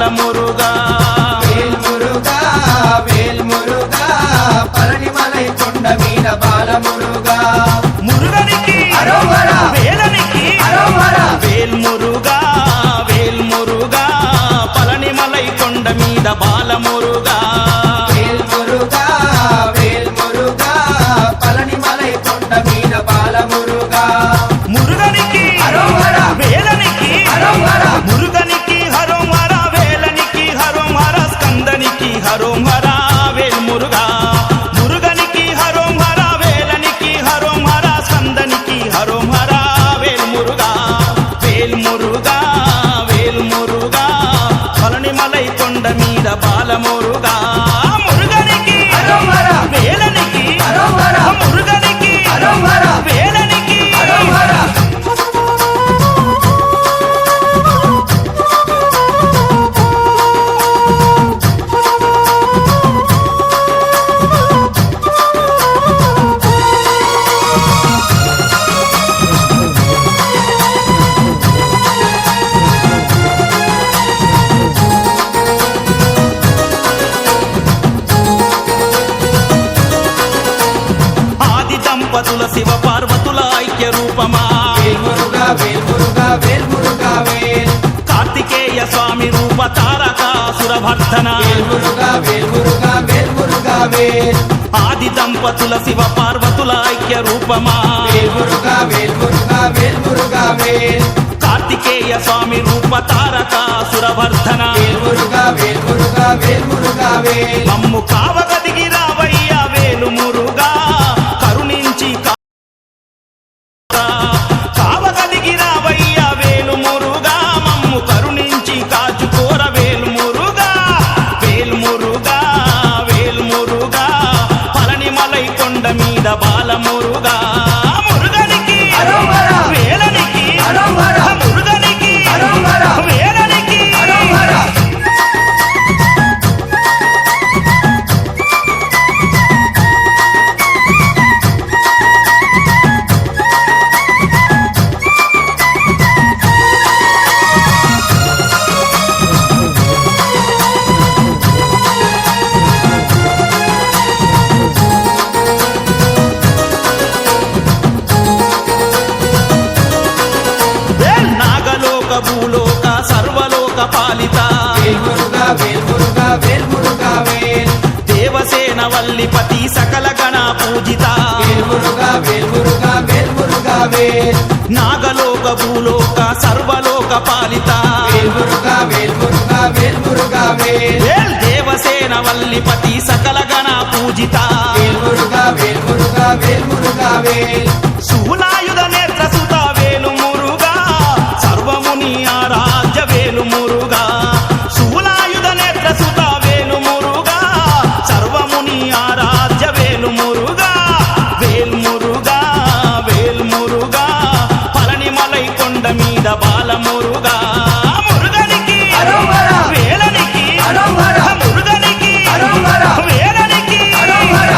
బాలమురుగా వేల్మురుగా వేల్మురుగా పళనిమలై కొండ మీద బాలమురుగా మురుగనికి అరోహర వేలనికి అరోహర వేల్మురుగా వేల్మురుగా పళనిమలై కొండ మీద బాలమురుగా వేల్మురుగా వేల్మురుగా పళనిమలై కొండ మీద బాలమురుగా మురుగనికి అరోహర వేలనికి అరోహర మురుగనికి హరోహర వేలనికి హరోహర స్కందనికి హరోహర వేల్మురుగా మురుగనికి హరోహర వేలనికి హరోహర స్కందనికి హరోహర వేల్మురుగా వేల్మురుగా వేల్మురుగా పళనిమలై కొండ మీద బాలమురుగా మురుగనికి అరోహర వేలనికి అరోహర మురుగనికి అరోహర వేలనికి అరోహర ఆది దంపతుల శివ పార్వతుల ఐక్య రూపమా వేల్మురుగా వేల్మురుగా వేల్మురుగా వేల్ కార్తికేయ స్వామి రూప తారకాసుర భర్తన వేల్మురుగా వేల్మురుగా వేల్మురుగా వేల్ ఆది దంపతుల శివ పార్వతుల ఐక్య రూపమా వేల్మురుగా వేల్మురుగా వేల్మురుగా వేల్ కార్తికేయ స్వామి రూప తారకాసుర భర్తన వేల్మురుగా వేల్మురుగా వేల్మురుగా వేల్ మమ్ము కావగదిగి రావయ్య వేలు మురుగా కరుణించి కావగదిగి రావయ్య వేలు మురుగా మమ్ము కరుణించి కాచుకోర వేలు మురుగా వేల్మురుగా వేల్మురుగా పళనిమలై కొండ మీద బాలమురుగా మురుగనికి అరోహర వేలనికి అరోహర మురుగనికి అరోహర వేలనికి అరోహర నాగలోక భూలోక సర్వలోక పాలిత వేల్మురుగా వేల్మురుగా వేల్మురుగా వేల్ దేవసేన వల్లిపతి సకల గణ పూజిత వేల్మురుగా వేల్మురుగా వేల్మురుగా వేల్ నాగలోక భూలోక సర్వలోక పాలిత వేల్మురుగా వేల్మురుగా వేల్మురుగా వేల్ దేవసేన వల్లిపతి సకల గణ పూజిత వేల్మురుగా వేల్మురుగా వేల్మురుగా వేల్ శూలాయుధ నేత్ర సుత వేలు మురుగా సర్వముని ఆరాధ్య వేలు మురుగా శూలాయుధ నేత్ర సుత వేలు మురుగా సర్వముని ఆరాధ్య వేలు మురుగా వేల్మురుగా వేల్మురుగా పళనిమలై కొండ మీద బాలమురుగా మురుగనికి అరోహర వేలనికి అరోహర మురుగనికి అరోహర వేలనికి అరోహర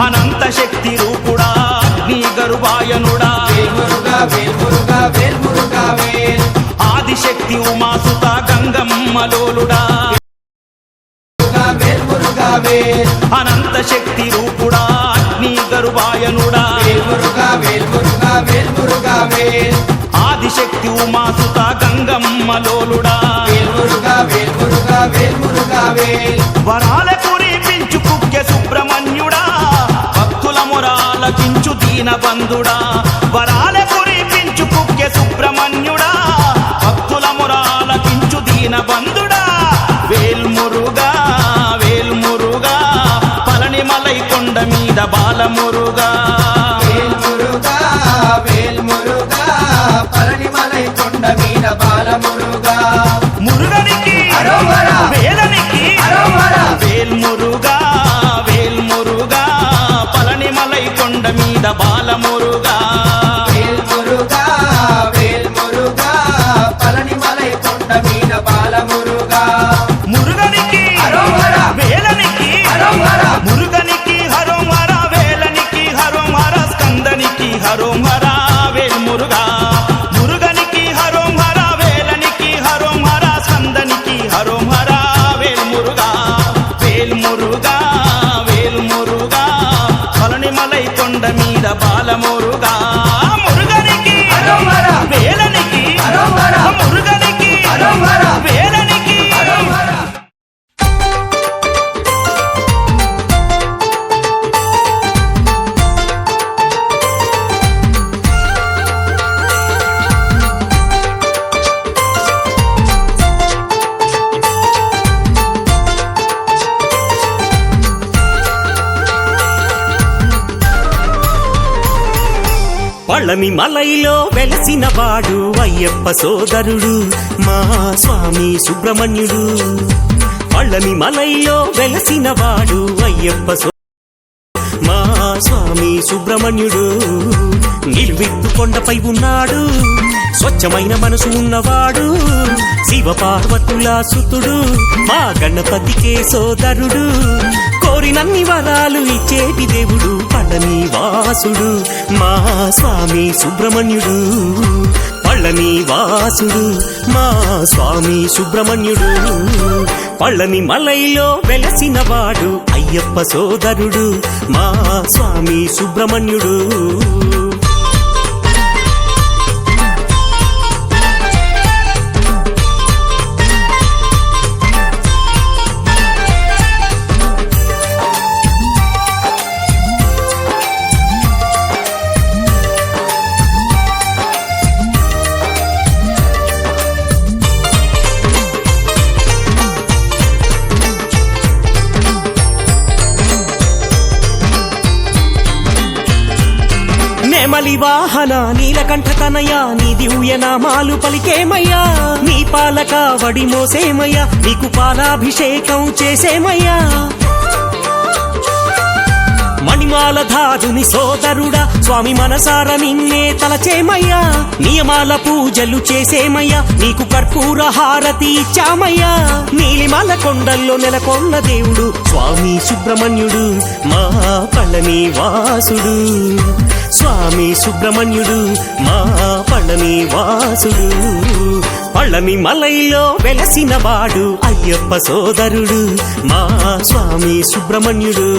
అనంత శక్తి రూపుడా అగ్ని గరువాయనుడా వేల్మురుగా వేల్మురుగా వేల్మురుగా వేల్ ఆదిశక్తి ఉమాసుత గంగమ్మలోలుడా వేల్మురుగా వేల్ అనంత శక్తి రూపుడా అగ్ని గరువాయనుడా వేల్మురుగా వేల్మురుగా వేల్మురుగా వేల్ ఆదిశక్తి ఉమాసుత గంగమ్మలోలుడా వేల్మురుగా వేల్మురుగా వేల్మురుగా వేల్ వరాల కురిపించు కుక్య సుబ్రహ్మణ్యుడా భక్తుల మొరాలకించు దీనబంధుడా వరాల కురిపించు కుక్య సుబ్రహ్మణ్యుడా భక్తుల మొరాలకించు దీనబంధుడా వేల్మురుగా వేల్మురుగా పళనిమలై కొండ మీద బాలమురుగా వేల్మురుగా వేల్మురుగా పళనిమలై కొండ మీద బాలమురుగా మురుగనికి అరోహర వేలనికి అరోహర వేల్మురుగా వేల్ పళని మలైలో వెలసిన వాడు అయ్యప్ప సోదరుడు మా స్వామి సుబ్రహ్మణ్యుడు. పళని మలైలో వెలసిన వాడు అయ్యప్ప మా స్వామి సుబ్రహ్మణ్యుడు. నిలువెత్తు కొండపై ఉన్నాడు స్వచ్ఛమైన మనసు ఉన్నవాడు, శివ పార్వతుల సుతుడు మా గణపతికే సోదరుడు. కోరినన్ని వరాలు ఇచ్చేటి దేవుడు పళని వాసుడు మా స్వామి సుబ్రహ్మణ్యుడు. పళని వాసుడు మా స్వామి సుబ్రహ్మణ్యుడు. పళని మలైలో వెలసిన వాడు అయ్యప్ప సోదరుడు మా స్వామి సుబ్రహ్మణ్యుడు. నెమలి వాహన నీలకంఠ తనయ నీ దివ్య నామాలు పలికేమయ్యా. నీ పాలక వడి మోసేమయ్యా, నీకు పాలాభిషేకం చేసేమయ్యా. మణిమాలధారుని సోదరుడా స్వామి మనసార నిన్నే తలచేమయ్యా. నియమాల పూజలు చేసేమయ్యా, నీకు కర్పూర హారతి ఇచ్చామయ్యా. నీలిమల కొండల్లో నెలకొన్న దేవుడు స్వామి సుబ్రహ్మణ్యుడు మా పళని వాసుడు. స్వామి సుబ్రహ్మణ్యుడు మా పళని వాసుడు. పళని మలైలో వెలసిన వాడు అయ్యప్ప సోదరుడు మా స్వామి సుబ్రహ్మణ్యుడు.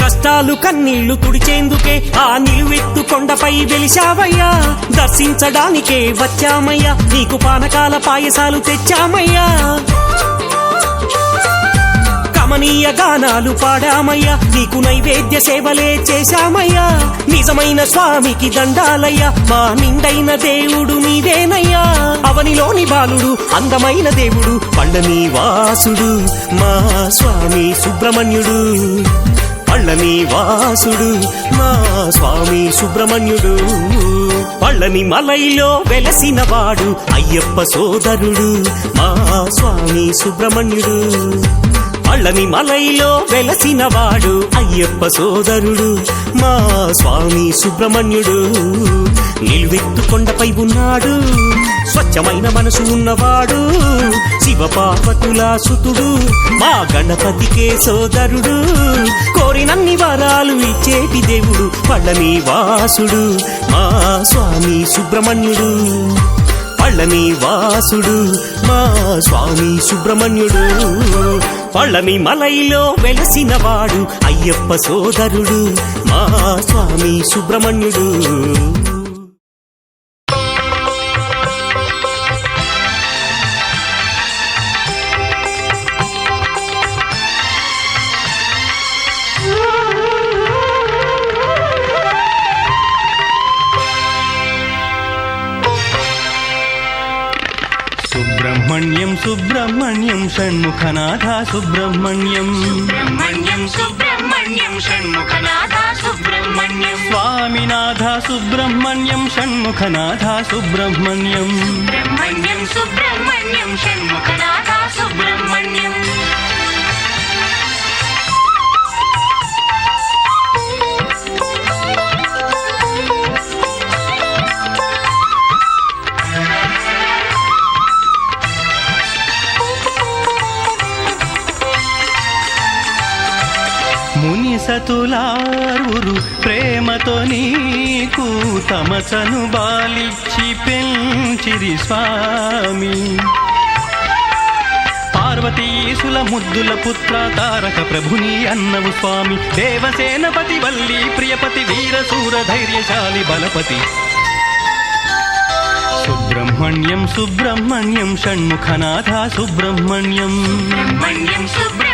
కష్టాలు కన్నీళ్లు తుడిచేందుకే ఆ నిలువెత్తు కొండపై వెలిశావయ్యా. దర్శించడానికే వచ్చామయ్యా, నీకు పానకాల పాయసాలు తెచ్చామయ్యా. కమనీయ గానాలు పాడామయ్యా, నీకు నైవేద్య సేవలే చేశామయ్యా. నిజమైన స్వామికి దండాలయ్యా, మా నిండైన దేవుడు నీవేనయ్యా. అవనిలోని బాలుడు అందమైన దేవుడు పళని వాసుడు మా స్వామి సుబ్రహ్మణ్యుడు. పళని వాసుడు మా స్వామి సుబ్రహ్మణ్యుడు. పళని మలైలో వెలసిన వాడు అయ్యప్ప సోదరుడు మా స్వామి సుబ్రహ్మణ్యుడు. పళని మలైలో వెలసిన వాడు అయ్యప్ప సోదరుడు మా స్వామి సుబ్రహ్మణ్యుడు. నిలువెత్తు కొండపై ఉన్నాడు స్వచ్ఛమైన మనసు ఉన్నవాడు, శివ పార్వతుల సుతుడు మా గణపతికే సోదరుడు. కోరినన్ని వరాలు ఇచ్చేటి దేవుడు పళని వాసుడు మా స్వామి సుబ్రహ్మణ్యుడు. పళని వాసుడు మా స్వామి సుబ్రహ్మణ్యుడు. పళని మలైలో వెలసిన వాడు అయ్యప్ప సోదరుడు మా స్వామి సుబ్రహ్మణ్యుడు. సుబ్రహ్మణ్యం సుబ్రహ్మణ్యం షణ్ముఖనాథ సుబ్రహ్మణ్యం. సుబ్రహ్మణ్యం సుబ్రహ్మణ్యం షణ్ముఖనాథ సుబ్రహ్మణ్యం. స్వామినాథ సుబ్రహ్మణ్యం షణ్ముఖనాథ సుబ్రహ్మణ్యం. సుబ్రహ్మణ్యం సుబ్రహ్మణ్యం షణ్ముఖనాథ సుబ్రహ్మణ్యం. ముని సతులారురు ప్రేమతో నీకు తమసను బాలిచ్చి పెంచిరి స్వామి. పార్వతీసుల ముద్దుల పుత్ర తారక ప్రభుని అన్నవు స్వామి. దేవసేనపతి వల్లి ప్రియపతి వీరశూర ధైర్యశాలి బలపతి. సుబ్రహ్మణ్యం సుబ్రహ్మణ్యం షణ్ముఖనాథ సుబ్రహ్మణ్యం. సుబ్రహ్మణ్యం సుబ్రహ్మణ్యం